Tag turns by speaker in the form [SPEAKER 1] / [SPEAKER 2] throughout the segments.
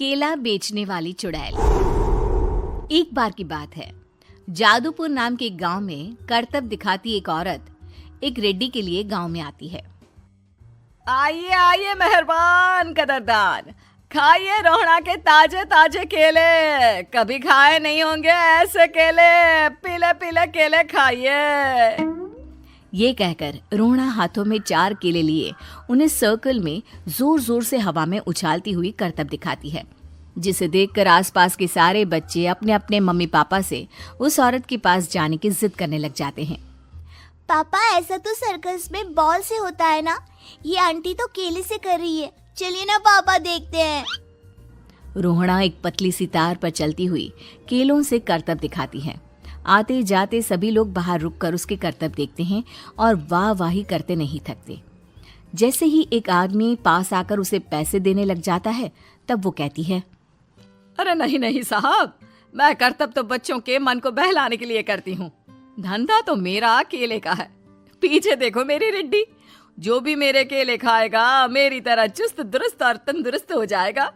[SPEAKER 1] केला बेचने वाली चुड़ैल। एक बार की बात है, जादूपुर नाम के एक गांव में करतब दिखाती एक औरत एक रेड्डी के लिए गांव में आती है।
[SPEAKER 2] आइए आइए मेहरबान कदरदान, खाइए रोहड़ा के ताजे ताजे केले। कभी खाए नहीं होंगे ऐसे केले, पीले पीले केले खाइए।
[SPEAKER 1] ये कहकर रोहड़ा हाथों में 4 केले लिए उन्हें सर्कल में जोर जोर से हवा में उछालती हुई करतब दिखाती है, जिसे देखकर आसपास के सारे बच्चे अपने अपने मम्मी पापा से उस औरत के पास जाने की जिद करने लग जाते हैं।
[SPEAKER 3] पापा, ऐसा तो सर्कस में बॉल से होता है ना, ये आंटी तो केले से कर रही है। चलिए ना पापा, देखते हैं।
[SPEAKER 1] रोहड़ा एक पतली सी तार पर चलती हुई केलों से करतब दिखाती है। आते जाते सभी लोग बाहर रुककर उसके करतब देखते हैं और वाह वाही करते नहीं थकते। जैसे ही एक आदमी पास आकर उसे पैसे देने लग जाता है, तब वो कहती है,
[SPEAKER 2] अरे नहीं नहीं साहब, मैं करतब तो बच्चों के मन को बहलाने के लिए करती हूँ। धंधा तो मेरा केले का है। पीछे देखो मेरी रिड्डी, जो भी मेरे केले खाएगा मेरी तरह चुस्त दुरुस्त और तंदुरुस्त हो जाएगा।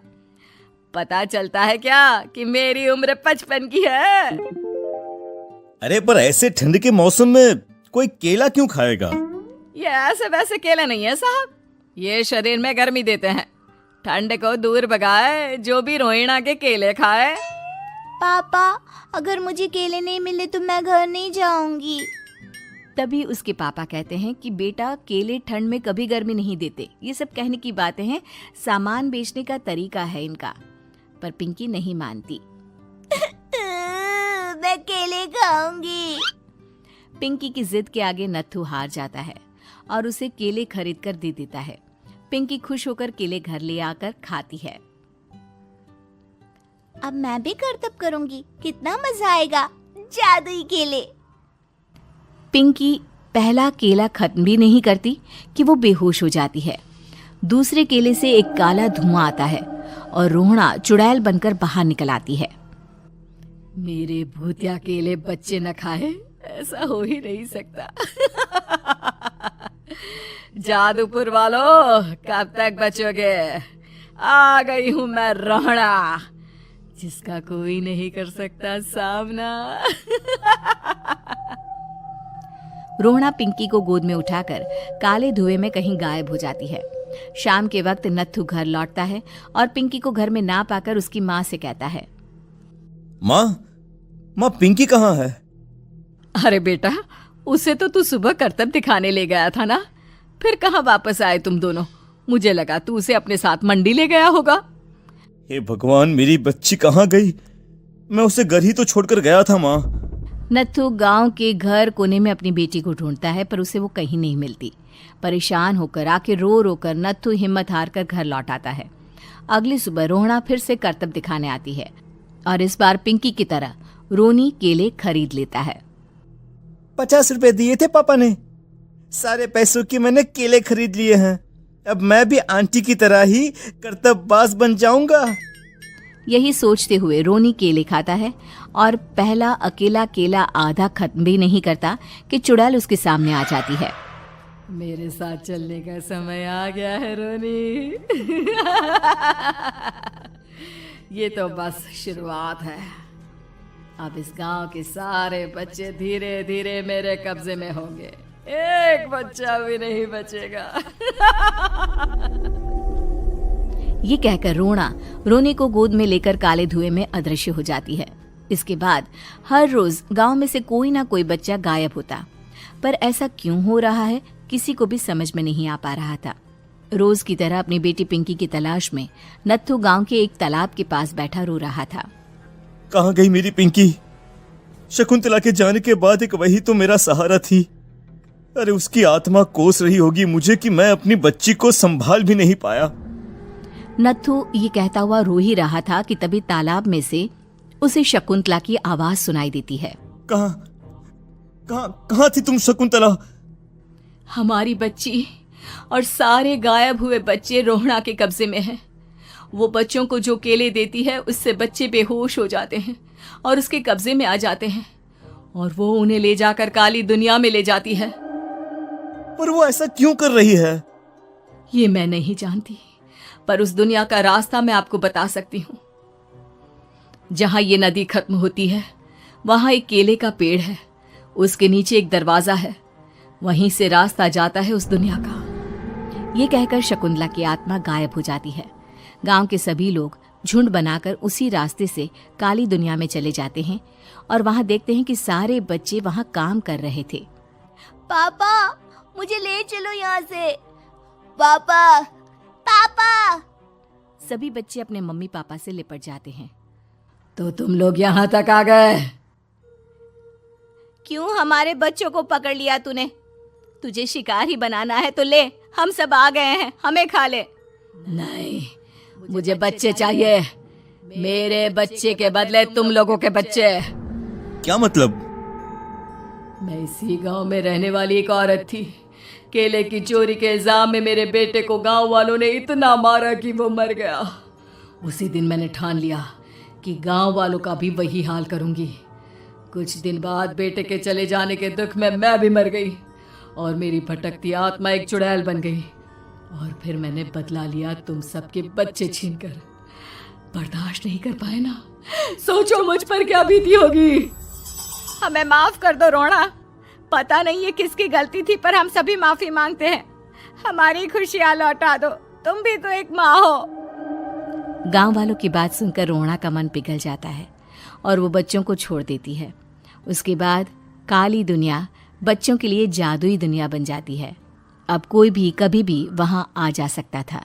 [SPEAKER 2] पता चलता है क्या कि मेरी उम्र 55 की है।
[SPEAKER 4] अरे पर ऐसे ठंड के मौसम में कोई केला क्यों खाएगा?
[SPEAKER 2] ये ऐसे वैसे केले नहीं है साहब, ये शरीर में गर्मी देते हैं। ठंड को दूर भगाए जो भी रोहिणा के केले खाए।
[SPEAKER 3] पापा, अगर मुझे केले नहीं मिले तो मैं घर नहीं जाऊंगी।
[SPEAKER 1] तभी उसके पापा कहते हैं कि बेटा, केले ठंड में कभी गर्मी नहीं देते। ये सब कहने की बातें हैं, सामान बेचने का तरीका है इनका। पर पिंकी नहीं मानती।
[SPEAKER 3] मैं केले खाऊंगी।
[SPEAKER 1] पिंकी की जिद के आगे नत्थू हार जाता है और उसे केले खरीद कर दे देता है। पिंकी खुश होकर केले घर ले आकर खाती है।
[SPEAKER 3] अब मैं भी करतब करूंगी, कितना मजा आएगा। जादुई केले।
[SPEAKER 1] पिंकी पहला केला खत्म भी नहीं करती कि वो बेहोश हो जाती है। दूसरे केले से एक काला धुआं आता है और रोहड़ा चुड़ैल बनकर बाहर निकल आती है।
[SPEAKER 2] मेरे भूतिया केले बच्चे न खाए, ऐसा हो ही नहीं सकता। जादूपुर वालों, कब तक बचोगे? आ गई हूं मैं रोहड़ा, जिसका कोई नहीं कर सकता सामना।
[SPEAKER 1] रोहड़ा पिंकी को गोद में उठाकर काले धुएं में कहीं गायब हो जाती है। शाम के वक्त नत्थू घर लौटता है और पिंकी को घर में ना पाकर उसकी माँ से कहता है,
[SPEAKER 4] माँ पिंकी कहाँ है?
[SPEAKER 2] अरे बेटा, उसे तो तू सुबह करतब दिखाने ले गया था ना, फिर कहाँ वापस आए तुम दोनों? मुझे लगा तू उसे अपने साथ मंडी ले गया होगा।
[SPEAKER 4] हे भगवान, मेरी बच्ची कहाँ गई? मैं उसे घर ही तो छोड़कर गया था माँ।
[SPEAKER 1] नत्थू गांव के घर कोने में अपनी बेटी को ढूंढता है, पर उसे वो कहीं नहीं मिलती। परेशान होकर आके रो रो कर नत्थू हिम्मत हार कर घर लौट आता है। अगली सुबह रोहड़ा फिर से करतब दिखाने आती है और इस बार पिंकी की तरह रोनी केले खरीद लेता है।
[SPEAKER 4] 50 रुपए दिए थे पापा ने, सारे पैसों की मैंने केले खरीद लिए हैं। अब मैं भी आंटी की तरह ही करतबबाज बन जाऊंगा।
[SPEAKER 1] यही सोचते हुए रोनी केले खाता है और पहला अकेला केला आधा खत्म भी नहीं करता कि चुड़ैल उसके सामने आ जाती है।
[SPEAKER 2] मेरे साथ चलने का समय आ गया है रोनी। ये तो बस शुरुआत है। अब इस गांव के सारे बच्चे धीरे धीरे मेरे कब्जे में होंगे, एक बच्चा भी नहीं बचेगा।
[SPEAKER 1] ये कहकर रोना रोनी को गोद में लेकर काले धुएं में अदृश्य हो जाती है। इसके बाद हर रोज गांव में से कोई ना कोई बच्चा गायब होता, पर ऐसा क्यों हो रहा है किसी को भी समझ में नहीं आ पा रहा था। रोज की तरह अपनी बेटी पिंकी की तलाश में नत्थू गांव के एक तालाब के पास बैठा रो रहा था।
[SPEAKER 4] कहाँ गई मेरी पिंकी? शकुंतला के जाने के बाद एक वही तो मेरा सहारा थी। अरे उसकी आत्मा कोस रही होगी मुझे कि मैं अपनी बच्ची को संभाल भी नहीं पाया।
[SPEAKER 1] नत्थू ये कहता हुआ रो ही रहा था कि तभी तालाब में से उसे शकुंतला की आवाज सुनाई देती है।
[SPEAKER 4] कहाँ थी तुम शकुंतला?
[SPEAKER 2] हमारी बच्ची और सारे गायब हुए बच्चे रोहड़ा के कब्जे में हैं। वो बच्चों को जो केले देती है उससे बच्चे बेहोश हो जाते हैं और उसके कब्जे में आ जाते हैं और वो उन्हें ले जाकर काली दुनिया में ले जाती है।
[SPEAKER 4] पर वो ऐसा क्यों कर रही है?
[SPEAKER 2] ये मैं नहीं जानती, पर उस दुनिया का रास्ता मैं आपको बता सकती हूँ। जहां ये नदी खत्म होती है वहां एक केले का पेड़ है, उसके नीचे एक दरवाजा है, वहीं से रास्ता जाता है उस दुनिया का।
[SPEAKER 1] ये कहकर शकुंतला की आत्मा गायब हो जाती है। गांव के सभी लोग झुंड बनाकर उसी रास्ते से काली दुनिया में चले जाते हैं और वहां देखते हैं कि सारे बच्चे वहां काम कर रहे थे।
[SPEAKER 3] पापा मुझे ले चलो यहाँ से। पापा पापा।
[SPEAKER 1] सभी बच्चे अपने मम्मी पापा से लिपट जाते हैं।
[SPEAKER 2] तो तुम लोग यहाँ तक आ गए?
[SPEAKER 1] क्यों हमारे बच्चों को पकड़ लिया तूने? तुझे शिकार ही बनाना है तो ले, हम सब आ गए हैं, हमें खा ले।
[SPEAKER 2] नहीं, मुझे बच्चे चाहिए। मेरे बच्चे के बदले तुम लोगों के बच्चे।
[SPEAKER 4] क्या मतलब?
[SPEAKER 2] मैं इसी गांव में रहने वाली एक औरत थी। केले की चोरी के इल्जाम में मेरे बेटे को गांव वालों ने इतना मारा कि वो मर गया। उसी दिन मैंने ठान लिया कि गांव वालों का भी वही हाल करूंगी। कुछ दिन बाद बेटे के चले जाने के दुख में मैं भी मर गई और मेरी भटकती आत्मा एक चुड़ैल बन गई। और फिर मैंने बदला लिया तुम सबके बच्चे छीनकर। बर्दाश्त नहीं कर पाए ना? सोचो मुझ पर क्या बीती होगी।
[SPEAKER 1] हमें माफ कर दो रोना। पता नहीं ये किसकी गलती थी, पर हम सभी माफी मांगते हैं। हमारी खुशियां लौटा दो, तुम भी तो एक माँ हो। गांव वालों की बात सुनकर रोना का मन पिघल जाता है और वो बच्चों को छोड़ देती है। उसके बाद काली दुनिया बच्चों के लिए जादुई दुनिया बन जाती है। अब कोई भी कभी भी वहां आ जा सकता था।